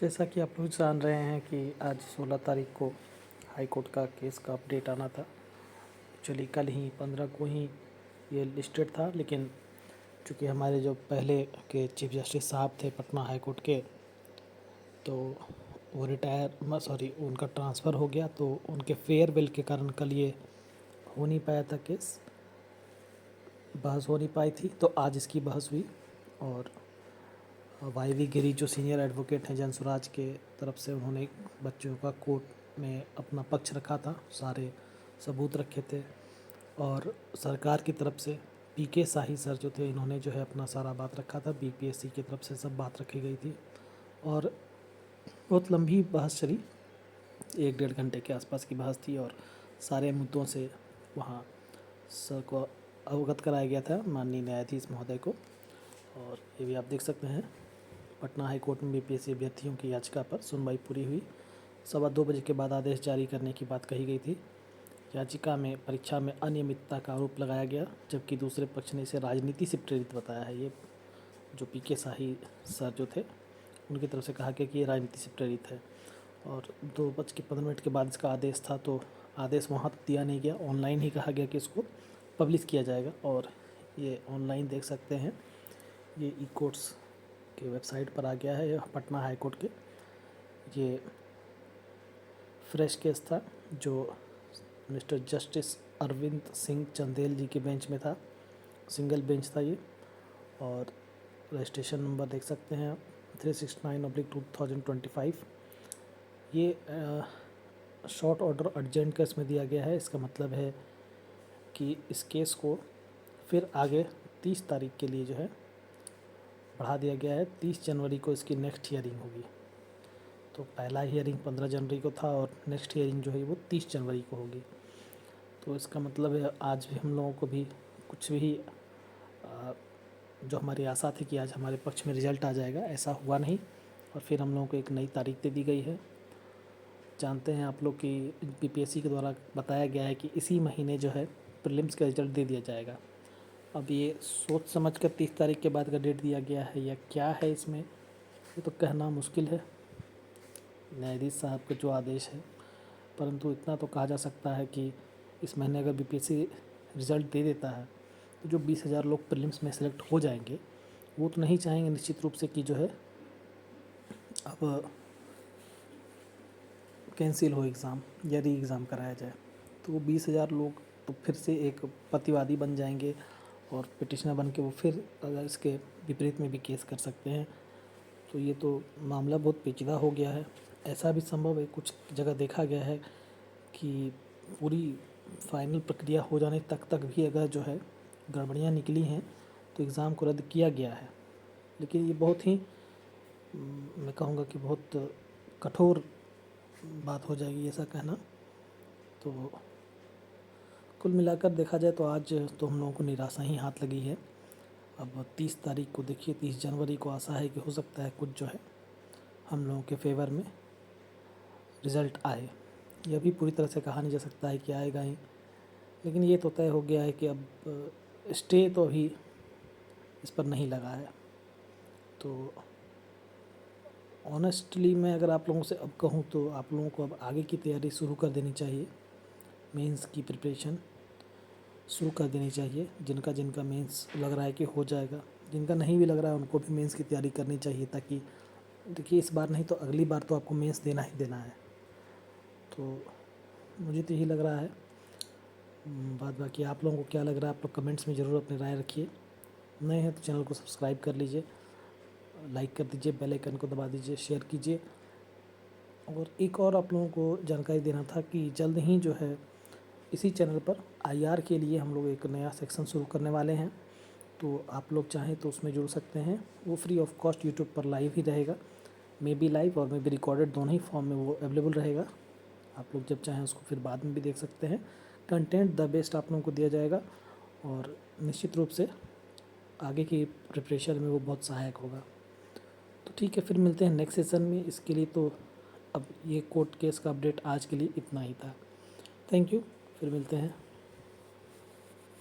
जैसा कि आप लोग जान रहे हैं कि आज 16 तारीख को हाई कोर्ट का केस का अपडेट आना था। एक्चुअली कल ही 15 को ही ये लिस्टेड था, लेकिन चूँकि हमारे जो पहले के चीफ जस्टिस साहब थे पटना हाई कोर्ट के, तो वो उनका ट्रांसफ़र हो गया, तो उनके फेयरवेल के कारण कल ये हो नहीं पाया था केस, बहस हो नहीं पाई थी। तो आज इसकी बहस हुई और वाई गिरी जो सीनियर एडवोकेट हैं जनसुराज के तरफ से, उन्होंने बच्चों का कोर्ट में अपना पक्ष रखा था, सारे सबूत रखे थे। और सरकार की तरफ से पीके शाही सर जो थे, इन्होंने जो है अपना सारा बात रखा था। बीपीएससी की तरफ से सब बात रखी गई थी और बहुत लंबी बहस चली, 1-1.5 घंटे के आसपास की बहस थी और सारे मुद्दों से वहाँ सर को अवगत कराया गया था, माननीय न्यायाधीश महोदय को। और ये भी आप देख सकते हैं, पटना हाई कोर्ट में बीपीएससी अभ्यर्थियों की याचिका पर सुनवाई पूरी हुई। 2:15 बजे के बाद आदेश जारी करने की बात कही गई थी। याचिका में परीक्षा में अनियमितता का आरोप लगाया गया, जबकि दूसरे पक्ष ने इसे राजनीति से प्रेरित बताया है। ये जो पीके शाही सर जो थे, उनकी तरफ से कहा गया कि ये राजनीति से प्रेरित है। और 2:15 के बाद इसका आदेश था, तो आदेश वहाँ तक दिया नहीं गया, ऑनलाइन ही कहा गया कि इसको पब्लिश किया जाएगा। और ये ऑनलाइन देख सकते हैं, ये ई कोर्ट्स के वेबसाइट पर आ गया है। यह पटना हाई कोर्ट के ये फ्रेश केस था, जो मिस्टर जस्टिस अरविंद सिंह चंदेल जी के बेंच में था, सिंगल बेंच था ये। और रजिस्ट्रेशन नंबर देख सकते हैं आप, 369/2025। ये शॉर्ट ऑर्डर अर्जेंट केस में दिया गया है। इसका मतलब है कि इस केस को फिर आगे 30 तारीख के लिए जो है बढ़ा दिया गया है। 30 जनवरी को इसकी नेक्स्ट हियरिंग होगी। तो पहला हियरिंग 15 जनवरी को था और नेक्स्ट हियरिंग जो है वो 30 जनवरी को होगी। तो इसका मतलब है आज भी हम लोगों को भी कुछ भी जो हमारी आशा थी कि आज हमारे पक्ष में रिज़ल्ट आ जाएगा, ऐसा हुआ नहीं। और फिर हम लोगों को एक नई तारीख दे दी गई है। जानते हैं आप लोग कि बीपीएससी के द्वारा बताया गया है कि इसी महीने जो है प्रीलिम्स का रिज़ल्ट दे दिया जाएगा। अब ये सोच समझ कर 30 तारीख के बाद का डेट दिया गया है या क्या है इसमें, ये तो कहना मुश्किल है, न्यायाधीश साहब का जो आदेश है। परंतु इतना तो कहा जा सकता है कि इस महीने अगर बीपीएससी रिज़ल्ट दे देता है, तो जो 20,000 लोग प्रीलिम्स में सेलेक्ट हो जाएंगे, वो तो नहीं चाहेंगे निश्चित रूप से कि जो है अब कैंसिल हो एग्ज़ाम या री एग्ज़ाम कराया जाए। तो वो 20,000 लोग तो फिर से एक प्रतिवादी बन जाएंगे और पिटिशनर बन के वो फिर अगर इसके विपरीत में भी केस कर सकते हैं। तो ये तो मामला बहुत पेचीदा हो गया है। ऐसा भी संभव है, कुछ जगह देखा गया है कि पूरी फाइनल प्रक्रिया हो जाने तक भी अगर जो है गड़बड़ियाँ निकली हैं, तो एग्ज़ाम को रद्द किया गया है। लेकिन ये बहुत ही मैं कहूँगा कि बहुत कठोर बात हो जाएगी ऐसा कहना। तो कुल मिलाकर देखा जाए तो आज तो हम लोगों को निराशा ही हाथ लगी है। अब 30 तारीख को देखिए, 30 जनवरी को आशा है कि हो सकता है कुछ जो है हम लोगों के फेवर में रिज़ल्ट आए। यह भी पूरी तरह से कहा नहीं जा सकता है कि आएगा ही, लेकिन ये तो तय हो गया है कि अब स्टे तो अभी इस पर नहीं लगा है। तो ऑनेस्टली मैं अगर आप लोगों से अब कहूँ तो आप लोगों को अब आगे की तैयारी शुरू कर देनी चाहिए। मेंस की प्रिपरेशन शुरू कर देनी चाहिए। जिनका जिनका मेंस लग रहा है कि हो जाएगा, जिनका नहीं भी लग रहा है उनको भी मेंस की तैयारी करनी चाहिए, ताकि देखिए इस बार नहीं तो अगली बार तो आपको मेंस देना ही देना है। तो मुझे तो यही लग रहा है। बाद बाकी आप लोगों को क्या लग रहा है, आप लोग कमेंट्स में ज़रूर अपनी राय रखिए। नए हैं तो चैनल को सब्सक्राइब कर लीजिए, लाइक कर दीजिए, बेल आइकन को दबा दीजिए, शेयर कीजिए। और एक और आप लोगों को जानकारी देना था कि जल्द ही जो है इसी चैनल पर आईआर के लिए हम लोग एक नया सेक्शन शुरू करने वाले हैं। तो आप लोग चाहें तो उसमें जुड़ सकते हैं। वो फ्री ऑफ कॉस्ट यूट्यूब पर लाइव ही रहेगा, मे बी लाइव और मे बी रिकॉर्डेड, दोनों ही फॉर्म में वो अवेलेबल रहेगा। आप लोग जब चाहें उसको फिर बाद में भी देख सकते हैं। कंटेंट द बेस्ट आप लोगों को दिया जाएगा और निश्चित रूप से आगे की प्रिपरेशन में वो बहुत सहायक होगा। तो ठीक है, फिर मिलते हैं नेक्स्ट सेशन में। इसके लिए तो अब ये कोर्ट केस का अपडेट आज के लिए इतना ही था। थैंक यू, फिर मिलते हैं।